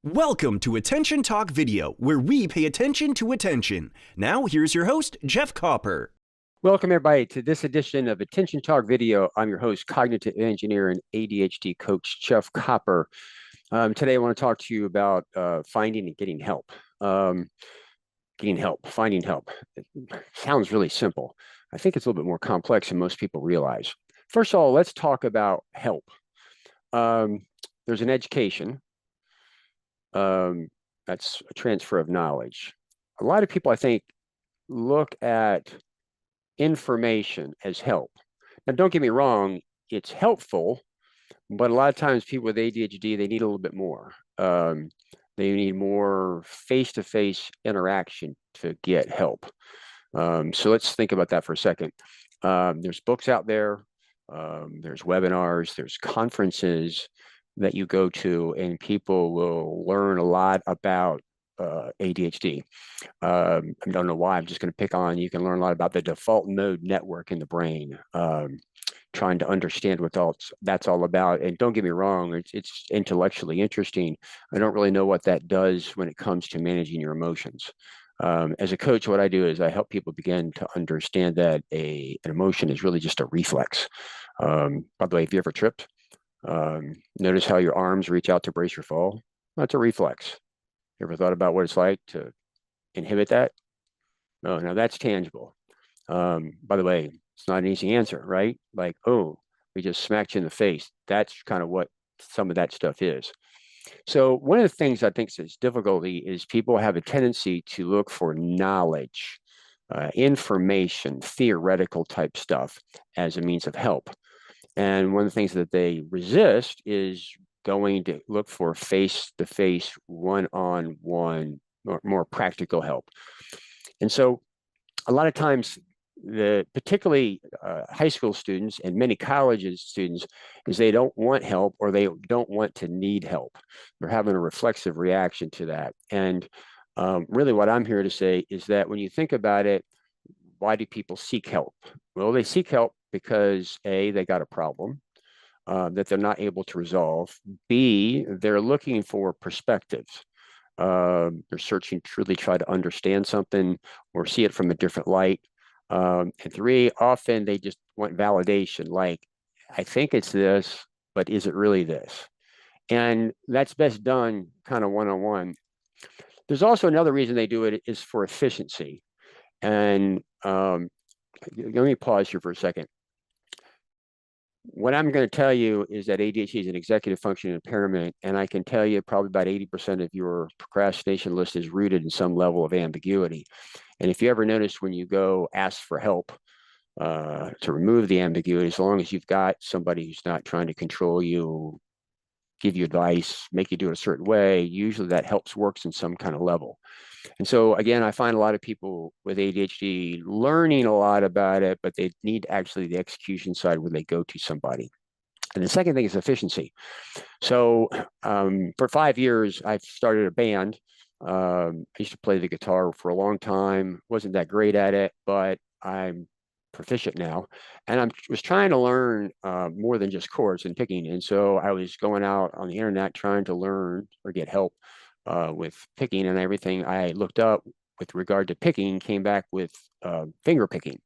Welcome to Attention Talk Video, where we pay attention to attention. Now, here's your host, Jeff Copper. Welcome, everybody, to this edition of Attention Talk Video. I'm your host, cognitive engineer and ADHD coach, Jeff Copper. Today, I want to talk to you about finding and getting help. Finding help. It sounds really simple. I think it's a little bit more complex than most people realize. First of all, let's talk about help. There's an education. That's a transfer of knowledge. A lot of people, I think, look at information as help. Now, don't get me wrong, it's helpful, but a lot of times people with ADHD, they need a little bit more. They need more face-to-face interaction to get help. So let's think about that for a second. There's books out there, there's webinars, there's conferences that you go to, and people will learn a lot about ADHD. I don't know why, I'm just going to pick on, you can learn a lot about the default mode network in the brain, trying to understand what that's all about. And don't get me wrong, it's intellectually interesting. I don't really know what that does when it comes to managing your emotions. As a coach, what I do is I help people begin to understand that an emotion is really just a reflex. By the way, have you ever tripped? Notice how your arms reach out to brace your fall? That's a reflex. You ever thought about what it's like to inhibit that? No, now that's tangible. By the way, it's not an easy answer, right? Like, oh, we just smacked you in the face. That's kind of what some of that stuff is. So one of the things I think is difficulty is people have a tendency to look for knowledge, information, theoretical type stuff as a means of help. And one of the things that they resist is going to look for face-to-face, one-on-one, more practical help. And so a lot of times, particularly high school students and many colleges students, is they don't want help or they don't want to need help. They're having a reflexive reaction to that. And really what I'm here to say is that when you think about it, why do people seek help? Well, they seek help because A, they got a problem that they're not able to resolve. B, they're looking for perspectives. They're searching to really try to understand something or see it from a different light. And three, often they just want validation, like, I think it's this, but is it really this? And that's best done kind of one-on-one. There's also another reason they do it is for efficiency. And let me pause here for a second. What I'm going to tell you is that ADHD is an executive function impairment, and I can tell you probably about 80% of your procrastination list is rooted in some level of ambiguity. And if you ever notice when you go ask for help to remove the ambiguity, as long as you've got somebody who's not trying to control you, give you advice, make you do it a certain way, usually that works in some kind of level. And so, again, I find a lot of people with ADHD learning a lot about it, but they need actually the execution side where they go to somebody. And the second thing is efficiency. So for 5 years, I've started a band. I used to play the guitar for a long time, wasn't that great at it, but I'm proficient now. And I was trying to learn more than just chords and picking. And so I was going out on the internet trying to learn or get help with picking, and everything I looked up with regard to picking came back with finger picking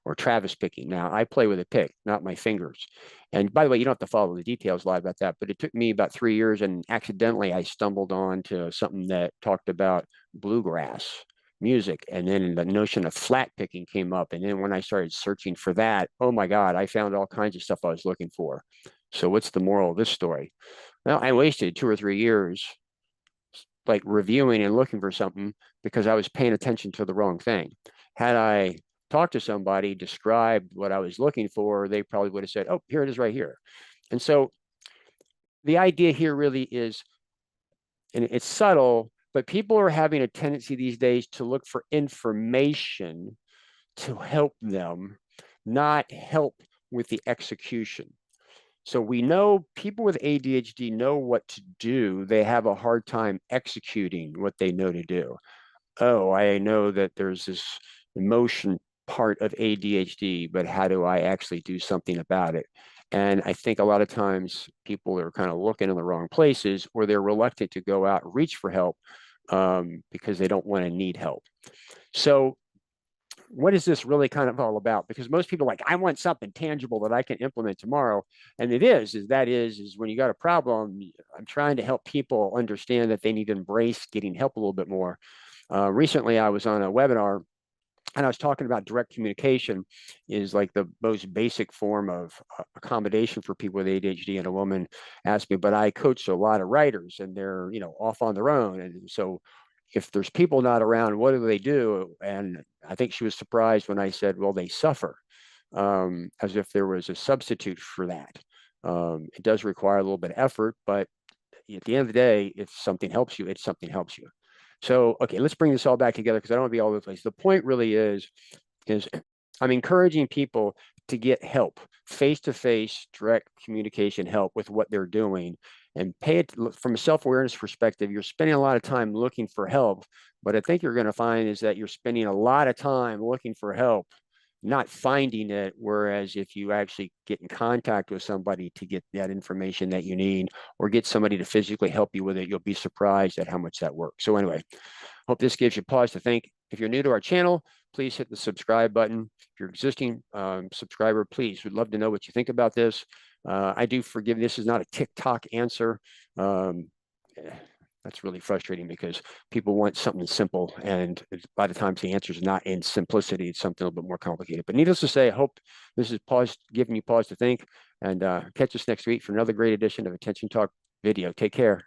or Travis picking. Now, I play with a pick, not my fingers. And by the way, you don't have to follow the details a lot about that, but it took me about 3 years, and accidentally I stumbled on to something that talked about bluegrass music. And then the notion of flat picking came up. And then when I started searching for that, oh my God, I found all kinds of stuff I was looking for. So what's the moral of this story? Well, I wasted 2 or 3 years like reviewing and looking for something because I was paying attention to the wrong thing. Had I talked to somebody, described what I was looking for, they probably would have said, oh, here it is right here. And so the idea here really is, and it's subtle, but people are having a tendency these days to look for information to help them, not help with the execution. So we know people with ADHD know what to do. They have a hard time executing what they know to do. Oh, I know that there's this emotion part of ADHD, but how do I actually do something about it? And I think a lot of times people are kind of looking in the wrong places, or they're reluctant to go out and reach for help because they don't want to need help. So what is this really kind of all about? Because most people are like, I want something tangible that I can implement tomorrow. And it is when you got a problem, I'm trying to help people understand that they need to embrace getting help a little bit more. Recently, I was on a webinar and I was talking about direct communication is like the most basic form of accommodation for people with ADHD. And a woman asked me, but I coach a lot of writers and they're, off on their own. And so if there's people not around, what do they do? And I think she was surprised when I said, well, they suffer, as if there was a substitute for that. It does require a little bit of effort, but at the end of the day, if something helps you, something helps you. So, okay, let's bring this all back together because I don't want to be all over the place. The point really is I'm encouraging people to get help, face-to-face, direct communication help with what they're doing, and pay it from a self-awareness perspective. You're spending a lot of time looking for help, but I think you're going to find is that you're spending a lot of time looking for help, not finding it. Whereas if you actually get in contact with somebody to get that information that you need, or get somebody to physically help you with it, you'll be surprised at how much that works. So anyway, hope this gives you pause to think. If you're new to our channel, please hit the subscribe button. If you're an existing subscriber, please, we'd love to know what you think about this. I do forgive, this is not a TikTok answer. That's really frustrating because people want something simple, and a lot of times the answer is not in simplicity. It's something a little bit more complicated. But needless to say, I hope this is giving you pause to think, and catch us next week for another great edition of Attention Talk Video. Take care.